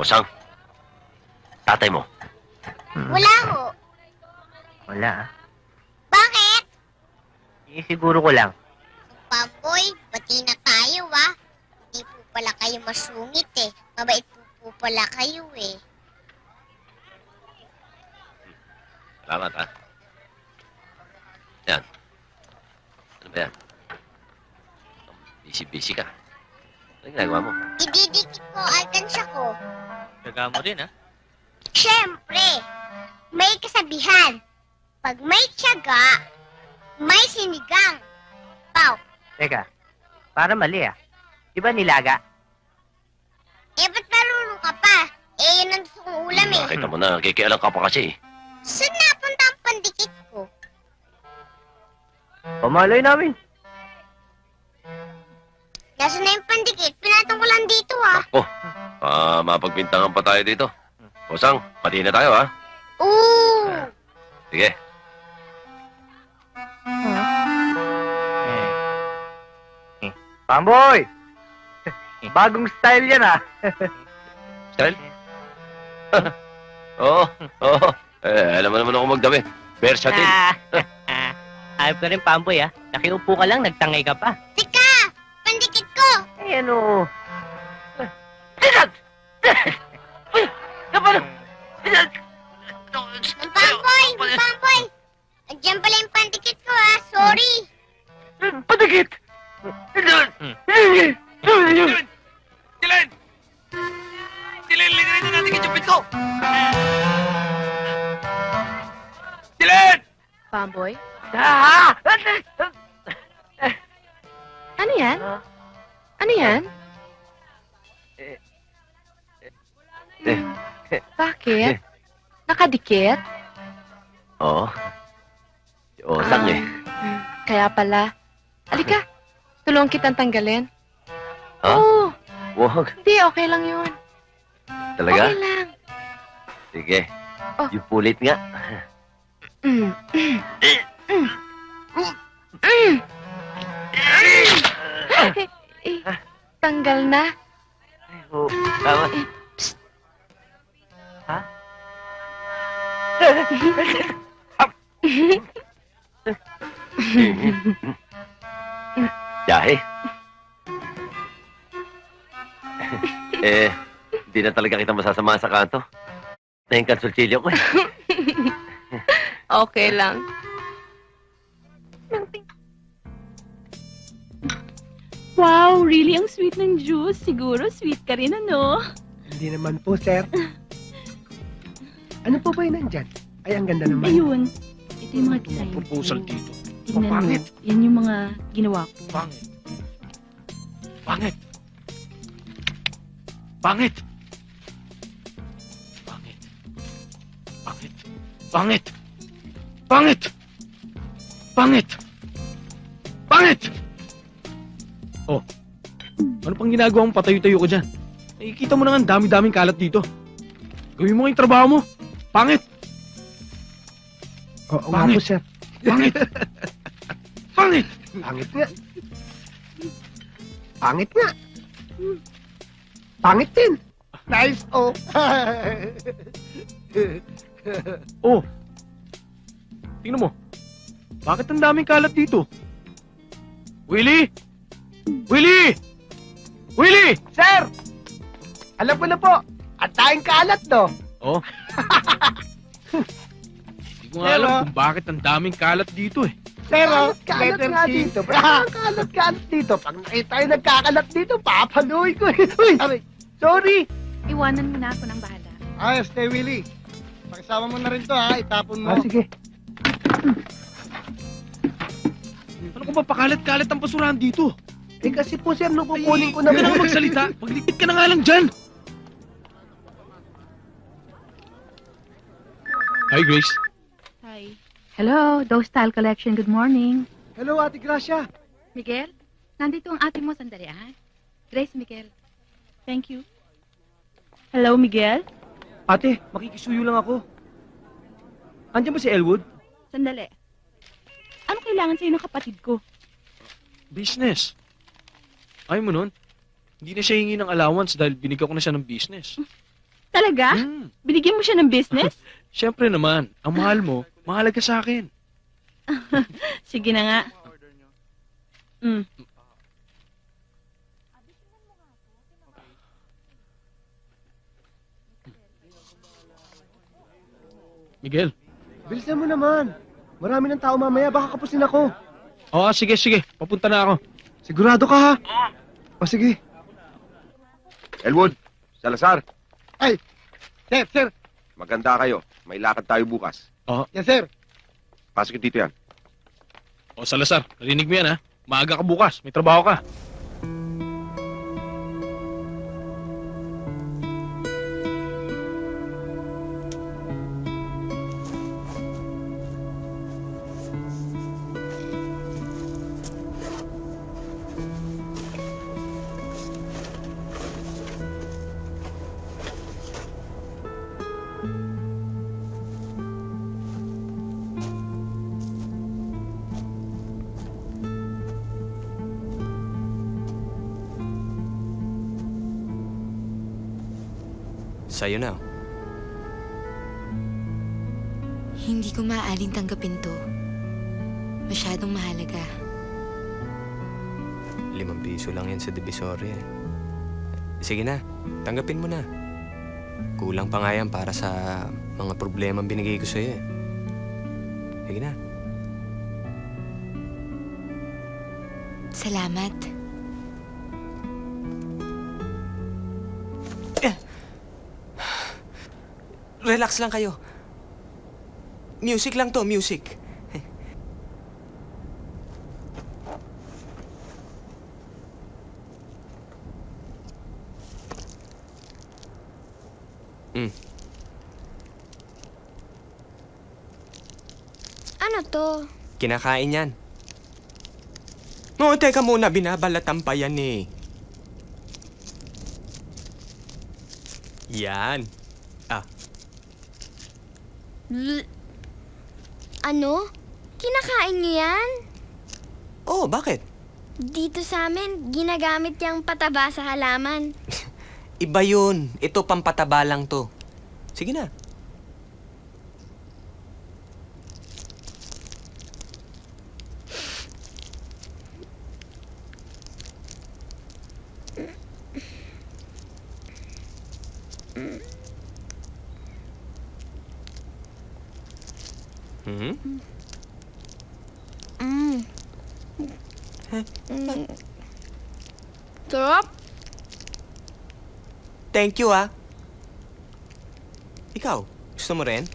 Osang, tatay mo. Wala ho. Wala. Bakit? Siguro ko lang. Pamboy, bati na tayo Hindi po pala kayo masungit eh. Mabait po pala kayo eh. Salamat, ha? Yan. Ano ba yan? Busy-busy ka. Ano ginagawa mo? Ididikit ko alkansya ko. Gaga mo rin, ha? Siyempre, may kasabihan. Pag may tiyaga, may sinigang. Pau, Teka, para mali ah. Di ba nilaga? ba't marunong ka pa? Yun ang gusto kong ulam eh. Nakita mo na, kikialang ka pa kasi. Saan napunta ang pandikit ko? Pamalay namin. Nasaan na yung pandikit? Pinatong ko lang dito Ako, mapagbintangan pa tayo dito. Osang, pati na tayo, ha? Oo! Sige. Pamboy! Bagong style yan ah. Style? Oo, oo. Alam mo naman ako magdami. Versatile. Ayop ka rin, Pamboy, ha? Nakiupo ka lang, nagtangay ka pa. Tika! Pandikit ko! Eh ano? Pampoy! Andiyan pala yung pandikit ko Sorry! Padikit! Dylan! Dylan, linirin na natin yung pinto! Dylan! Pamboy? Ah! Ano yan? Ano yan? Bakit? Nakadikit? Oo. Si Osang eh. Kaya pala. Halika, tulungan kitang tanggalin. Ha? Oo, Wag. hindi, okay lang yun. Talaga? Okay lang. Sige. Oh. Yung pulit nga. Mm. Mm. Tanggal na. Oo, tama. Ha? Yahe. Hindi na talaga kita masasama sa kanto. Nahing kansultilyo ko eh. Okay lang. Wow, really ang sweet ng juice. Siguro sweet ka rin, ano? Hindi naman po, sir. Ano po ba yun nandyan? Ay, ang ganda naman. Ayun. Ito yung mga design. Proposal dito. Tingnan mo. Pangit. Yan yung mga ginawa ko. Pangit. Pangit. Pangit. Pangit. Pangit. Pangit. Pangit. Pangit. Pangit. Oh. Ano pang ginagawa mong patayo-tayo ko dyan? Nakikita mo na nga ang dami-daming kalat dito. Gawin mo nga yung trabaho mo. Pangit. Oo nga po, sir. Pangit. Pangit. Pangit nga. Pangit nga. Pangit din. Nice, oh. Oh. Tingnan mo. Bakit ang daming kalat dito? Willie! Willie! Willie! Sir! Alam ko na po. At tayong kalat, no? Oh. Hindi ko nga Pero- alam kung bakit ang daming kalat dito eh. Pero, Kalat letter nga C. dito. Kalat dito. Pag nakita tayo nagkakalat dito, papanuoy ko eh. Uy, aray, sorry. Iwanan mo na ako ng bahala. Ayos, Tay Willie. Pakisama mo na rin to ha, itapon mo. Sige. Ano kung ba pakalat-kalat ang basurahan dito? Eh kasi po, sir, nung kukunin ko Huwag na ka na magsalita. Paglikit ka na nga lang dyan. Hi, Grace. Hi. Hello, Dose Style Collection. Good morning. Hello, Ate Gracia. Miguel, nandito ang ate mo sandali, ha? Grace, Miguel. Thank you. Hello, Miguel. Ate, makikisuyo lang ako. Andiyan ba si Elwood? Sandali. Ano kailangan sa'yo ng kapatid ko? Business. Ayaw mo nun? Hindi na siya hingi ng allowance dahil binigyan ko na siya ng business. Talaga? Binigyan mo siya ng business? Siyempre naman, ang mahal mo, mahalaga sa akin. Sige na nga. Miguel. Bilisan mo naman. Marami ng tao mamaya, baka kapusin ako. Oo, sige, sige. Papunta na ako. Sigurado ka ha? O sige. Elwood, Salazar, Sir. maganda kayo. May lakad tayo bukas. Yes, sir. Pasok dito yan. O, Salazar, narinig mo yan, ha? Maaga ka bukas. May trabaho ka. Sa'yo na. Hindi ko maaaring tanggapin to. Masyadong mahalaga. 5 piso lang yan sa Divisoria. Sige na, tanggapin mo na. Kulang pa nga yan para sa mga problema binigay ko sa'yo eh. Sige na. Salamat. Relax lang kayo. Music lang to, music. Ano to? Kinakain yan. Oo, teka muna, binabalatan pa yan eh. Yan. Ano? Kinakain niyo yan? Oh, bakit? Dito sa amin, ginagamit yung pataba sa halaman. Iba yun. Ito, pampataba lang to. Sige na. Sarap? Thank you, ah. Ikaw, gusto mo rin?